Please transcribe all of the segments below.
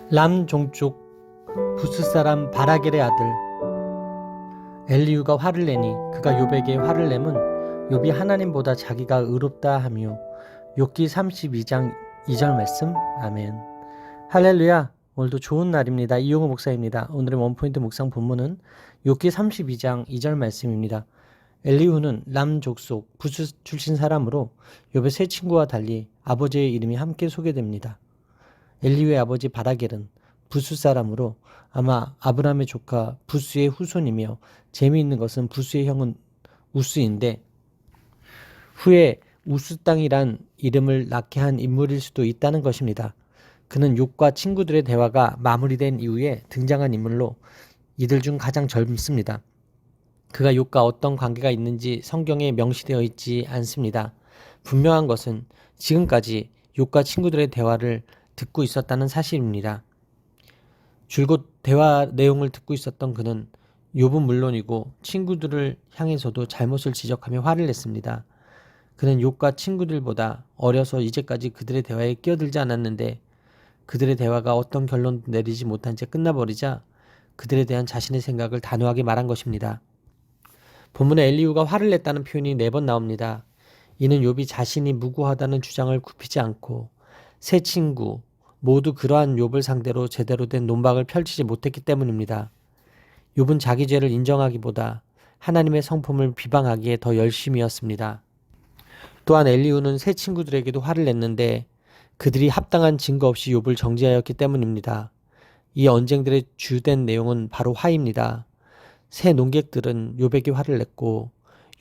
람 종족 부스 사람 바라겔의 아들 엘리후가 화를 내니 그가 욥에게 화를 내면 욥이 하나님보다 자기가 의롭다 하며 욥기 32장 2절 말씀. 아멘. 할렐루야. 오늘도 좋은 날입니다. 이용호 목사입니다. 오늘의 원포인트 묵상 본문은 욥기 32장 2절 말씀입니다. 엘리후는 람 족속 부스 출신 사람으로 욥의 세 친구와 달리 아버지의 이름이 함께 소개됩니다. 엘리후의 아버지 바라겔은 부스 사람으로 아마 아브라함의 조카 부스의 후손이며, 재미있는 것은 부스의 형은 우스인데 후에 우스 땅이란 이름을 낳게 한 인물일 수도 있다는 것입니다. 그는 욥과 친구들의 대화가 마무리된 이후에 등장한 인물로 이들 중 가장 젊습니다. 그가 욥과 어떤 관계가 있는지 성경에 명시되어 있지 않습니다. 분명한 것은 지금까지 욥과 친구들의 대화를 듣고 있었다는 사실입니다. 줄곧 대화 내용을 듣고 있었던 그는 욥은 물론이고 친구들을 향해서도 잘못을 지적하며 화를 냈습니다. 그는 욥과 친구들보다 어려서 이제까지 그들의 대화에 끼어들지 않았는데 그들의 대화가 어떤 결론도 내리지 못한 채 끝나버리자 그들에 대한 자신의 생각을 단호하게 말한 것입니다. 본문에 엘리후가 화를 냈다는 표현이 4번 나옵니다. 이는 욥이 자신이 무고하다는 주장을 굽히지 않고 세 친구 모두 그러한 욥을 상대로 제대로 된 논박을 펼치지 못했기 때문입니다. 욥은 자기 죄를 인정하기보다 하나님의 성품을 비방하기에 더 열심이었습니다. 또한 엘리후는 세 친구들에게도 화를 냈는데 그들이 합당한 증거 없이 욥을 정죄하였기 때문입니다. 이 언쟁들의 주된 내용은 바로 화입니다. 세 논객들은 욥에게 화를 냈고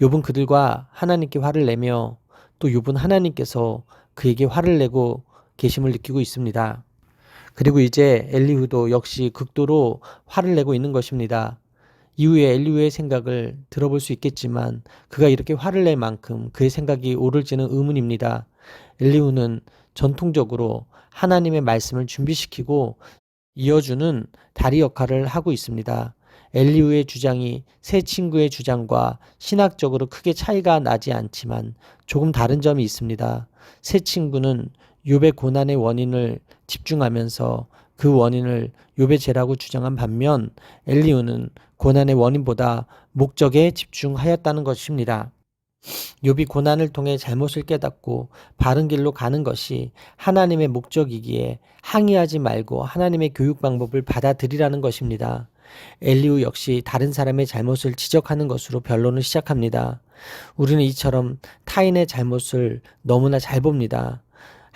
욥은 그들과 하나님께 화를 내며 또 욥은 하나님께서 그에게 화를 내고 계심을 느끼고 있습니다. 그리고 이제 엘리후도 역시 극도로 화를 내고 있는 것입니다. 이후에 엘리후의 생각을 들어볼 수 있겠지만 그가 이렇게 화를 낼 만큼 그의 생각이 옳을지는 의문입니다. 엘리후는 전통적으로 하나님의 말씀을 준비시키고 이어주는 다리 역할을 하고 있습니다. 엘리후의 주장이 세 친구의 주장과 신학적으로 크게 차이가 나지 않지만 조금 다른 점이 있습니다. 세 친구는 욥의 고난의 원인을 집중하면서 그 원인을 욥의 죄라고 주장한 반면 엘리후는 고난의 원인보다 목적에 집중하였다는 것입니다. 욥이 고난을 통해 잘못을 깨닫고 바른 길로 가는 것이 하나님의 목적이기에 항의하지 말고 하나님의 교육 방법을 받아들이라는 것입니다. 엘리후 역시 다른 사람의 잘못을 지적하는 것으로 변론을 시작합니다. 우리는 이처럼 타인의 잘못을 너무나 잘 봅니다.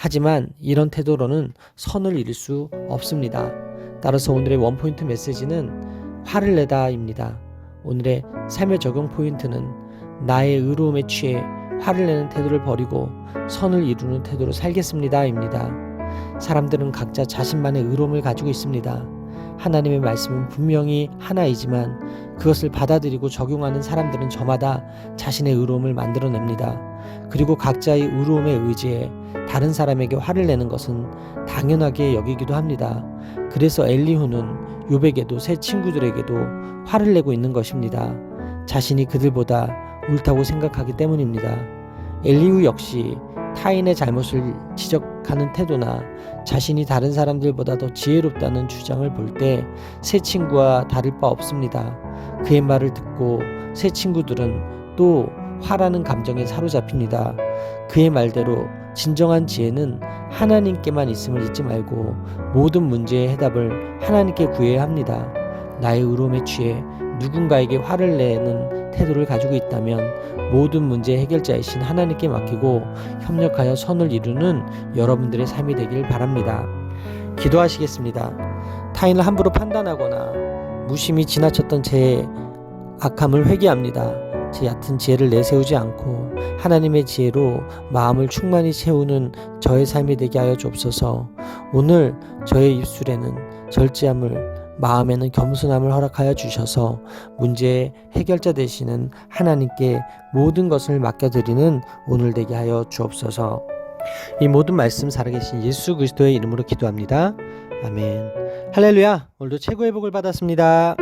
하지만 이런 태도로는 선을 이룰 수 없습니다. 따라서 오늘의 원포인트 메시지는 화를 내다입니다. 오늘의 삶의 적용 포인트는 나의 의로움에 취해 화를 내는 태도를 버리고 선을 이루는 태도로 살겠습니다입니다. 사람들은 각자 자신만의 의로움을 가지고 있습니다. 하나님의 말씀은 분명히 하나이지만 그것을 받아들이고 적용하는 사람들은 저마다 자신의 의로움을 만들어냅니다. 그리고 각자의 의로움에 의지해 다른 사람에게 화를 내는 것은 당연하게 여기기도 합니다. 그래서 엘리후는 욥에게도 세 친구들에게도 화를 내고 있는 것입니다. 자신이 그들보다 옳다고 생각하기 때문입니다. 엘리후 역시 타인의 잘못을 지적하는 태도나 자신이 다른 사람들보다 더 지혜롭다는 주장을 볼 때 세 친구와 다를 바 없습니다. 그의 말을 듣고 세 친구들은 또 화라는 감정에 사로잡힙니다. 그의 말대로 진정한 지혜는 하나님께만 있음을 잊지 말고 모든 문제의 해답을 하나님께 구해야 합니다. 나의 의로움에 취해 누군가에게 화를 내는 태도를 가지고 있다면 모든 문제의 해결자이신 하나님께 맡기고 협력하여 선을 이루는 여러분들의 삶이 되길 바랍니다. 기도하시겠습니다. 타인을 함부로 판단하거나 무심히 지나쳤던 제 악함을 회개합니다. 제 얕은 지혜를 내세우지 않고 하나님의 지혜로 마음을 충만히 채우는 저의 삶이 되게 하여 주옵소서. 오늘 저의 입술에는 절제함을, 마음에는 겸손함을 허락하여 주셔서 문제의 해결자 되시는 하나님께 모든 것을 맡겨드리는 오늘 되게 하여 주옵소서. 이 모든 말씀 살아계신 예수 그리스도의 이름으로 기도합니다. 아멘. 할렐루야. 오늘도 최고의 복을 받았습니다.